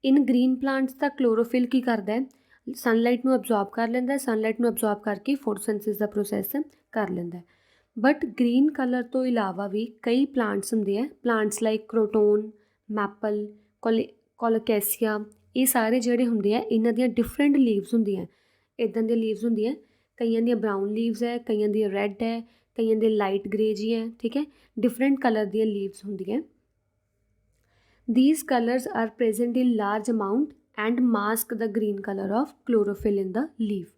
ਇਨ ਗ੍ਰੀਨ ਪਲਾਂਟਸ ਦਾ ਕਲੋਰੋਫਿਲ ਕੀ ਕਰਦਾ ਹੈ, ਸਨਲਾਈਟ ਨੂੰ ਅਬਜ਼ੋਰਬ ਕਰ ਲੈਂਦਾ, ਸਨਲਾਈਟ ਨੂੰ ਅਬਜ਼ੋਰਬ ਕਰਕੇ ਫੋਟੋਸਿੰਥਸਿਸ ਦਾ ਪ੍ਰੋਸੈਸ ਕਰ ਲੈਂਦਾ। ਬਟ ਗ੍ਰੀਨ ਕਲਰ ਤੋਂ ਇਲਾਵਾ ਵੀ ਕਈ ਪਲਾਂਟਸ ਹੁੰਦੇ ਆ, ਪਲਾਂਟਸ ਲਾਈਕ ਕ੍ਰੋਟੋਨ, ਮੈਪਲ, ਕੋਲੋਕੈਸੀਆ, ਇਹ ਸਾਰੇ ਜਿਹੜੇ ਹੁੰਦੇ ਆ ਇਹਨਾਂ ਦੀਆਂ ਡਿਫਰੈਂਟ ਲੀਵਸ ਹੁੰਦੀਆਂ। ਇੱਦਾਂ ਦੀਆਂ ਲੀਵਸ ਹੁੰਦੀਆਂ, ਕਈਆਂ ਦੀਆਂ ਬਰਾਊਨ ਲੀਵਸ ਹੈ, ਕਈਆਂ ਦੀਆਂ ਰੈੱਡ ਹੈ, ਕਈਆਂ ਦੇ ਲਾਈਟ ਗ੍ਰੇ ਜੀ ਹੈ। ਠੀਕ ਹੈ, ਡਿਫਰੈਂਟ ਕਲਰ ਦੀਆਂ ਲੀਵਸ ਹੁੰਦੀਆਂ। these colors are present in large amount and mask the green color of chlorophyll in the leaf।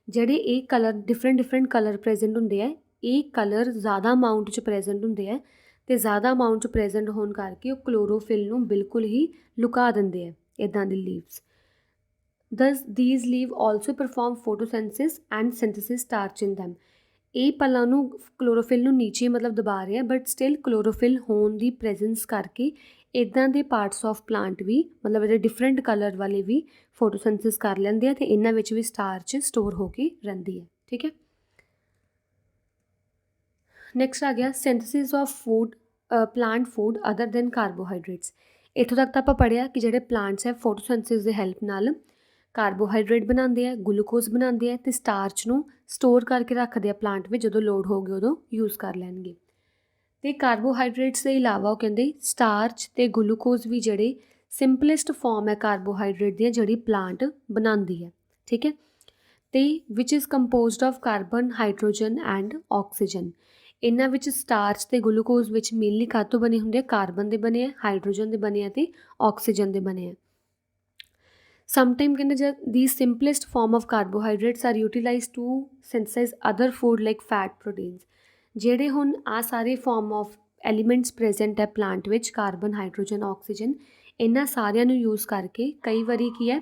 ਜਿਹੜੇ ਇਹ ਕਲਰ ਡਿਫਰੈਂਟ ਕਲਰ ਪ੍ਰੈਜ਼ੈਂਟ ਹੁੰਦੇ ਆ, ਇਹ ਕਲਰ ਜ਼ਿਆਦਾ ਅਮਾਊਂਟ 'ਚ ਪ੍ਰੈਜ਼ੈਂਟ ਹੁੰਦੇ ਆ, ਅਤੇ ਜ਼ਿਆਦਾ ਅਮਾਊਂਟ 'ਚ ਪ੍ਰੈਜ਼ੈਂਟ ਹੋਣ ਕਰਕੇ ਉਹ ਕਲੋਰੋਫਿਲ ਨੂੰ ਬਿਲਕੁਲ ਹੀ ਲੁਕਾ ਦਿੰਦੇ ਆ ਇੱਦਾਂ ਦੀ leaves. these leaf also perform photosynthesis and synthesis starch in them। ਇਹ ਪਲਾਂ ਨੂੰ ਕਲੋਰੋਫਿਲ ਨੂੰ ਨੀਚੇ ਮਤਲਬ ਦਬਾ ਰਿਹਾ, ਬਟ ਸਟਿਲ ਕਲੋਰੋਫਿਲ ਹੋਣ ਦੀ ਪ੍ਰੈਜ਼ੈਂਸ ਕਰਕੇ ਇੱਦਾਂ ਦੇ ਪਾਰਟਸ ਆਫ ਪਲਾਂਟ ਵੀ, ਮਤਲਬ ਜਿਹੜੇ ਡਿਫਰੈਂਟ ਕਲਰ ਵਾਲੇ ਵੀ ਫੋਟੋਸਿੰਥਸਿਸ ਕਰ ਲੈਂਦੇ ਆ, ਅਤੇ ਇਹਨਾਂ ਵਿੱਚ ਵੀ ਸਟਾਰਚ ਸਟੋਰ ਹੋ ਕੇ ਰਹਿੰਦੀ ਹੈ। ਠੀਕ ਹੈ, ਨੈਕਸਟ ਆ ਗਿਆ synthesis of food, plant food other than carbohydrates. ਇੱਥੋਂ ਤੱਕ ਤਾਂ ਆਪਾਂ ਪੜ੍ਹਿਆ ਕਿ ਜਿਹੜੇ ਪਲਾਂਟਸ ਹੈ ਫੋਟੋਸਿੰਥਸਿਸ ਦੇ ਹੈਲਪ ਨਾਲ ਕਾਰਬੋਹਾਈਡਰੇਟ ਬਣਾਉਂਦੇ ਆ, ਗਲੂਕੋਜ਼ ਬਣਾਉਂਦੇ ਆ, ਅਤੇ ਸਟਾਰਚ ਨੂੰ ਸਟੋਰ ਕਰਕੇ ਰੱਖਦੇ ਆ ਪਲਾਂਟ ਵਿੱਚ, ਜਦੋਂ ਲੋੜ ਹੋਊਗੀ ਉਦੋਂ ਯੂਜ਼ ਕਰ ਲੈਣਗੇ। ਤੇ ਕਾਰਬੋਹਾਈਡਰੇਟਸ ਦੇ ਇਲਾਵਾ ਉਹ ਕਹਿੰਦੇ ਸਟਾਰਚ ਤੇ ਗਲੂਕੋਜ਼ ਵੀ ਜਿਹੜੇ ਸਿੰਪਲੈਸਟ ਫਾਰਮ ਹੈ ਕਾਰਬੋਹਾਈਡਰੇਟ ਦੀਆਂ ਜਿਹੜੀ ਪਲਾਂਟ ਬਣਾਉਂਦੀ ਹੈ, ਠੀਕ ਹੈ। ਤੇ which is composed of carbon, hydrogen and oxygen. ਇਹਨਾਂ ਵਿੱਚ ਸਟਾਰਚ ਤੇ ਗਲੂਕੋਜ਼ ਵਿੱਚ ਮੇਨਲੀ ਕਾਹਤੋਂ ਬਣੇ ਹੁੰਦੇ ਆ? ਕਾਰਬਨ ਦੇ ਬਣੇ ਆ, ਹਾਈਡਰੋਜਨ ਦੇ ਬਣੇ ਆ ਤੇ ਆਕਸੀਜਨ ਦੇ ਬਣੇ ਆ। ਸਮਟਾਈਮ ਕਹਿੰਦੇ ਜਦ the simplest form of carbohydrates are utilise to synthesise other food like fat, proteins. ਜਿਹੜੇ ਹੁਣ ਆਹ ਸਾਰੇ ਫਾਰਮ ਆਫ ਐਲੀਮੈਂਟਸ ਪ੍ਰੈਜ਼ੈਂਟ ਹੈ ਪਲਾਂਟ ਵਿੱਚ, ਕਾਰਬਨ, ਹਾਈਡਰੋਜਨ, ਆਕਸੀਜਨ, ਇਹਨਾਂ ਸਾਰਿਆਂ ਨੂੰ ਯੂਜ਼ ਕਰਕੇ ਕਈ ਵਾਰੀ ਕੀ ਹੈ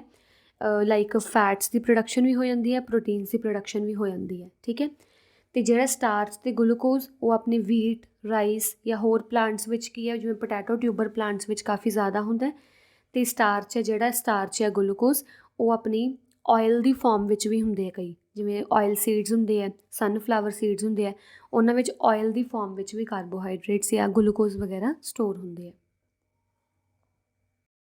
ਲਾਈਕ ਫੈਟਸ ਦੀ ਪ੍ਰੋਡਕਸ਼ਨ ਵੀ ਹੋ ਜਾਂਦੀ ਹੈ, ਪ੍ਰੋਟੀਨਸ ਦੀ ਪ੍ਰੋਡਕਸ਼ਨ ਵੀ ਹੋ ਜਾਂਦੀ ਹੈ, ਠੀਕ ਹੈ। ਅਤੇ ਜਿਹੜਾ ਸਟਾਰਚ ਅਤੇ ਗਲੂਕੋਜ਼ ਉਹ ਆਪਣੇ ਵੀਟ, ਰਾਈਸ ਜਾਂ ਹੋਰ ਪਲਾਂਟਸ ਵਿੱਚ ਕੀ ਹੈ, ਜਿਵੇਂ ਪੋਟੈਟੋ ਟਿਊਬਰ ਪਲਾਂਟਸ ਵਿੱਚ ਕਾਫੀ ਜ਼ਿਆਦਾ ਹੁੰਦਾ। ਅਤੇ ਸਟਾਰਚ ਹੈ ਜਿਹੜਾ ਸਟਾਰਚ ਹੈ ਗਲੂਕੋਜ਼, ਉਹ ਆਪਣੀ ਆਇਲ ਦੀ ਫਾਰਮ ਵਿੱਚ ਵੀ ਹੁੰਦੇ ਆ ਕਈ, ਜਿਵੇਂ ਆਇਲ ਸੀਡਸ ਹੁੰਦੇ ਆ, ਸਨਫਲਾਵਰ ਸੀਡਸ ਹੁੰਦੇ ਆ, ਉਹਨਾਂ ਵਿੱਚ ਆਇਲ ਦੀ ਫਾਰਮ ਵਿੱਚ ਵੀ ਕਾਰਬੋਹਾਈਡਰੇਟਸ ਜਾਂ ਗਲੂਕੋਜ਼ ਵਗੈਰਾ ਸਟੋਰ ਹੁੰਦੇ ਆ।